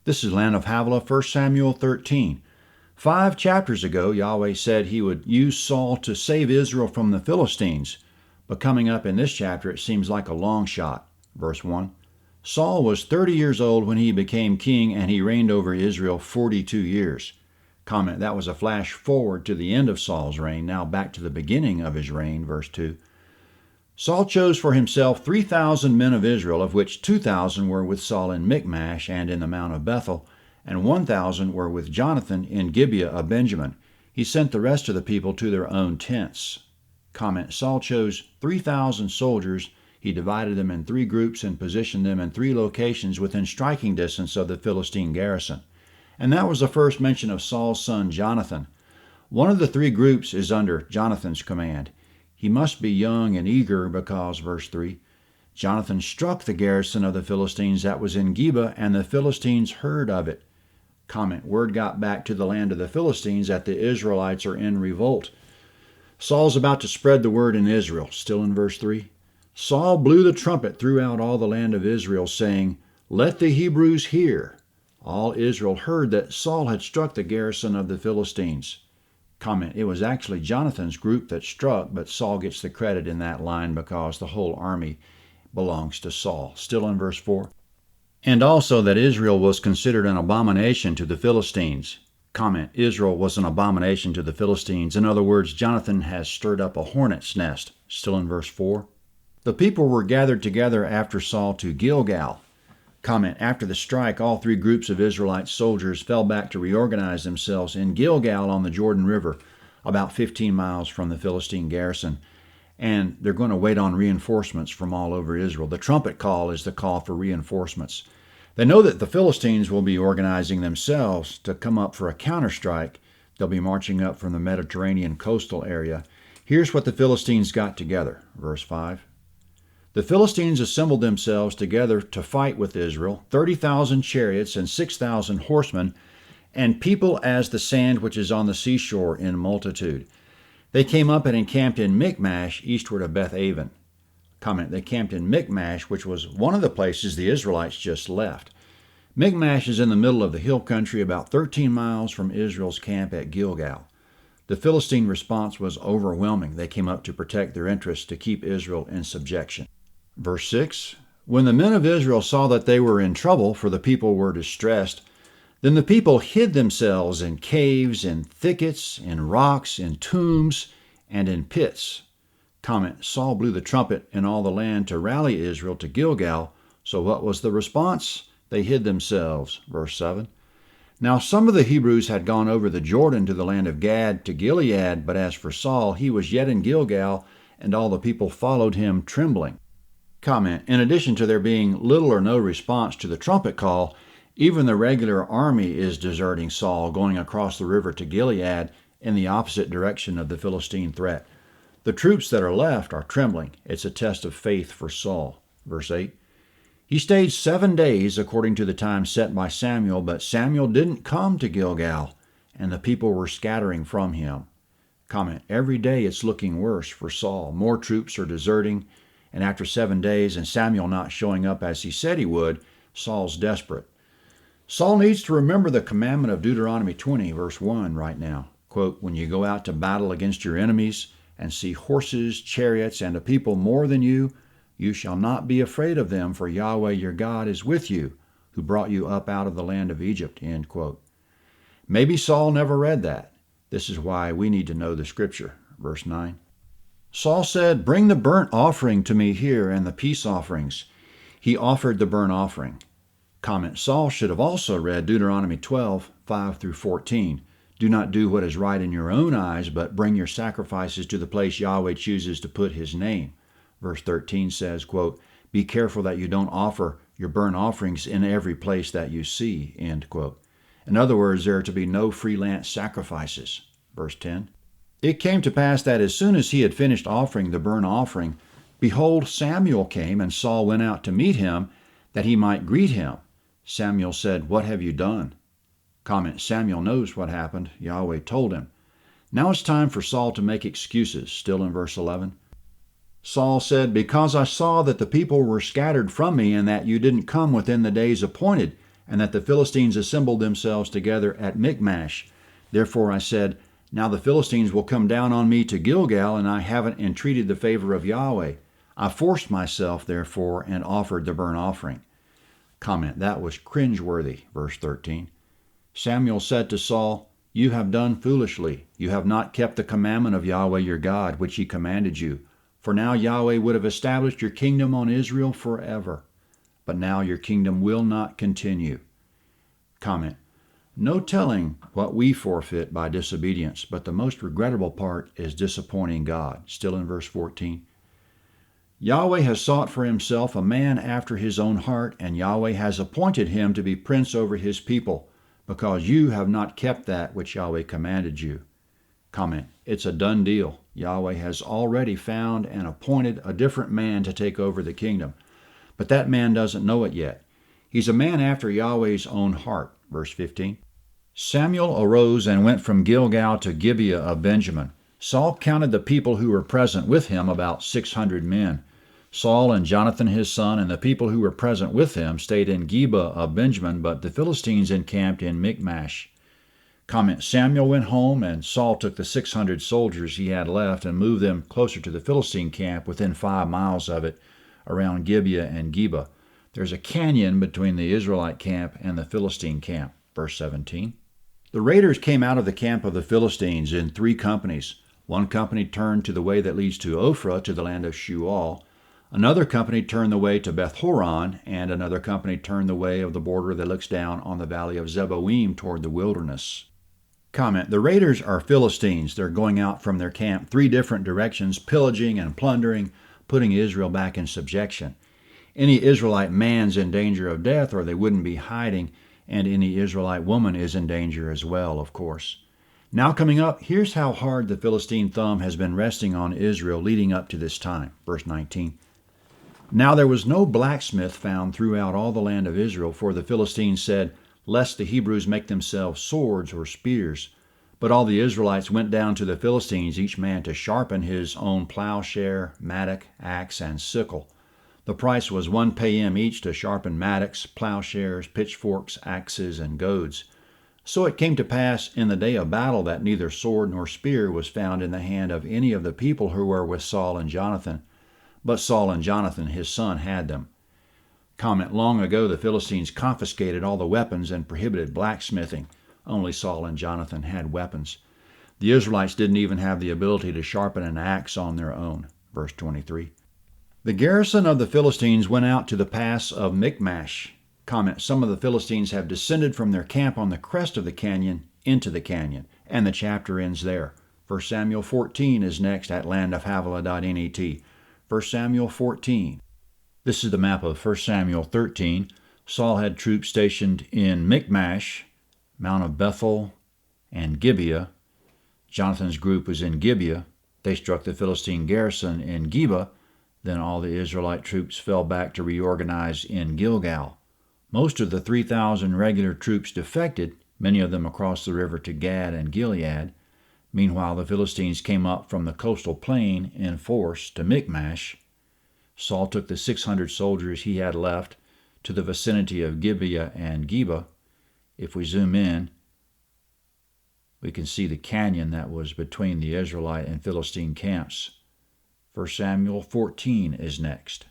This is Land of Havilah, 1 Samuel 13. 5 chapters ago, Yahweh said he would use Saul to save Israel from the Philistines. But coming up in this chapter, it seems like a long shot. Verse 1. Saul was 30 years old when he became king, and he reigned over Israel 42 years. Comment, that was a flash forward to the end of Saul's reign, now back to the beginning of his reign. Verse 2. Saul chose for himself 3,000 men of Israel, of which 2,000 were with Saul in Michmash and in the Mount of Bethel, and 1,000 were with Jonathan in Gibeah of Benjamin. He sent the rest of the people to their own tents. Comment, Saul chose 3,000 soldiers. He divided them in 3 groups and positioned them in 3 locations within striking distance of the Philistine garrison. And that was the first mention of Saul's son Jonathan. One of the 3 groups is under Jonathan's command. He must be young and eager because, verse 3, Jonathan struck the garrison of the Philistines that was in Geba, and the Philistines heard of it. Comment, word got back to the land of the Philistines that the Israelites are in revolt. Saul's about to spread the word in Israel. Still in verse 3. Saul blew the trumpet throughout all the land of Israel, saying, "Let the Hebrews hear." All Israel heard that Saul had struck the garrison of the Philistines. Comment, it was actually Jonathan's group that struck, but Saul gets the credit in that line because the whole army belongs to Saul. Still in verse 4. And also that Israel was considered an abomination to the Philistines. Comment, Israel was an abomination to the Philistines. In other words, Jonathan has stirred up a hornet's nest. Still in verse 4. The people were gathered together after Saul to Gilgal. Comment, after the strike, all 3 groups of Israelite soldiers fell back to reorganize themselves in Gilgal on the Jordan River, about 15 miles from the Philistine garrison, and they're going to wait on reinforcements from all over Israel. The trumpet call is the call for reinforcements. They know that the Philistines will be organizing themselves to come up for a counterstrike. They'll be marching up from the Mediterranean coastal area. Here's what the Philistines got together. Verse 5. The Philistines assembled themselves together to fight with Israel, 30,000 chariots and 6,000 horsemen, and people as the sand which is on the seashore in multitude. They came up and encamped in Michmash, eastward of Beth-aven. Comment, they camped in Michmash, which was one of the places the Israelites just left. Michmash is in the middle of the hill country, about 13 miles from Israel's camp at Gilgal. The Philistine response was overwhelming. They came up to protect their interests, to keep Israel in subjection. Verse 6, when the men of Israel saw that they were in trouble, for the people were distressed, then the people hid themselves in caves, in thickets, in rocks, in tombs, and in pits. Comment, Saul blew the trumpet in all the land to rally Israel to Gilgal. So what was the response? They hid themselves. Verse 7. Now some of the Hebrews had gone over the Jordan to the land of Gad, to Gilead, but as for Saul, he was yet in Gilgal, and all the people followed him trembling. Comment, in addition to there being little or no response to the trumpet call, even the regular army is deserting Saul, going across the river to Gilead in the opposite direction of the Philistine threat. The troops that are left are trembling. It's a test of faith for Saul. Verse 8. He stayed 7 days according to the time set by Samuel, but Samuel didn't come to Gilgal, and the people were scattering from him. Comment, every day it's looking worse for Saul. More troops are deserting, and after 7 days and Samuel not showing up as he said he would, Saul's desperate. Saul needs to remember the commandment of Deuteronomy 20, verse 1 right now. Quote, when you go out to battle against your enemies and see horses, chariots, and a people more than you, you shall not be afraid of them, for Yahweh your God is with you, who brought you up out of the land of Egypt. End quote. Maybe Saul never read that. This is why we need to know the scripture. Verse 9. Saul said, bring the burnt offering to me here and the peace offerings. He offered the burnt offering. Comment, Saul should have also read Deuteronomy 12, 5 through 14. Do not do what is right in your own eyes, but bring your sacrifices to the place Yahweh chooses to put his name. Verse 13 says, quote, be careful that you don't offer your burnt offerings in every place that you see, end quote. In other words, there are to be no freelance sacrifices. Verse 10. It came to pass that as soon as he had finished offering the burnt offering, behold, Samuel came, and Saul went out to meet him, that he might greet him. Samuel said, what have you done? Comment, Samuel knows what happened. Yahweh told him. Now it's time for Saul to make excuses. Still in verse 11. Saul said, because I saw that the people were scattered from me, and that you didn't come within the days appointed, and that the Philistines assembled themselves together at Michmash. Therefore I said, Now the Philistines will come down on me to Gilgal, and I haven't entreated the favor of Yahweh. I forced myself, therefore, and offered the burnt offering. Comment, that was cringeworthy. Verse 13. Samuel said to Saul, You have done foolishly. You have not kept the commandment of Yahweh your God, which he commanded you. For now Yahweh would have established your kingdom on Israel forever. But now your kingdom will not continue. Comment, No telling what we forfeit by disobedience, but the most regrettable part is disappointing God. Still in verse 14. Yahweh has sought for himself a man after his own heart, and Yahweh has appointed him to be prince over his people, because you have not kept that which Yahweh commanded you. Comment, It's a done deal. Yahweh has already found and appointed a different man to take over the kingdom, but that man doesn't know it yet. He's a man after Yahweh's own heart. Verse 15. Samuel arose and went from Gilgal to Gibeah of Benjamin. Saul counted the people who were present with him, about 600 men. Saul and Jonathan his son and the people who were present with him stayed in Geba of Benjamin, but the Philistines encamped in Michmash. Comment, Samuel went home, and Saul took the 600 soldiers he had left and moved them closer to the Philistine camp within 5 miles of it, around Gibeah and Geba. There's a canyon between the Israelite camp and the Philistine camp. Verse 17. The raiders came out of the camp of the Philistines in 3 companies. One company turned to the way that leads to Ophrah, to the land of Shual. Another company turned the way to Beth-horon, and another company turned the way of the border that looks down on the valley of Zeboim toward the wilderness. Comment, the raiders are Philistines. They're going out from their camp 3 different directions, pillaging and plundering, putting Israel back in subjection. Any Israelite man's in danger of death, or they wouldn't be hiding, and any Israelite woman is in danger as well, of course. Now coming up, here's how hard the Philistine thumb has been resting on Israel leading up to this time. Verse 19. Now there was no blacksmith found throughout all the land of Israel, for the Philistines said, Lest the Hebrews make themselves swords or spears. But all the Israelites went down to the Philistines, each man to sharpen his own plowshare, mattock, axe, and sickle. The price was 1 payim each to sharpen mattocks, plowshares, pitchforks, axes, and goads. So it came to pass in the day of battle that neither sword nor spear was found in the hand of any of the people who were with Saul and Jonathan, but Saul and Jonathan his son had them. Comment, long ago the Philistines confiscated all the weapons and prohibited blacksmithing. Only Saul and Jonathan had weapons. The Israelites didn't even have the ability to sharpen an axe on their own. Verse 23. The garrison of the Philistines went out to the pass of Michmash. Comment, some of the Philistines have descended from their camp on the crest of the canyon into the canyon, and the chapter ends there. 1 Samuel 14 is next at landofhavilah.net. 1 Samuel 14. This is the map of 1 Samuel 13. Saul had troops stationed in Michmash, Mount of Bethel, and Gibeah. Jonathan's group was in Gibeah. They struck the Philistine garrison in Geba. Then all the Israelite troops fell back to reorganize in Gilgal. Most of the 3,000 regular troops defected, many of them across the river to Gad and Gilead. Meanwhile, the Philistines came up from the coastal plain in force to Michmash. Saul took the 600 soldiers he had left to the vicinity of Gibeah and Geba. If we zoom in, we can see the canyon that was between the Israelite and Philistine camps. 1 Samuel 14 is next.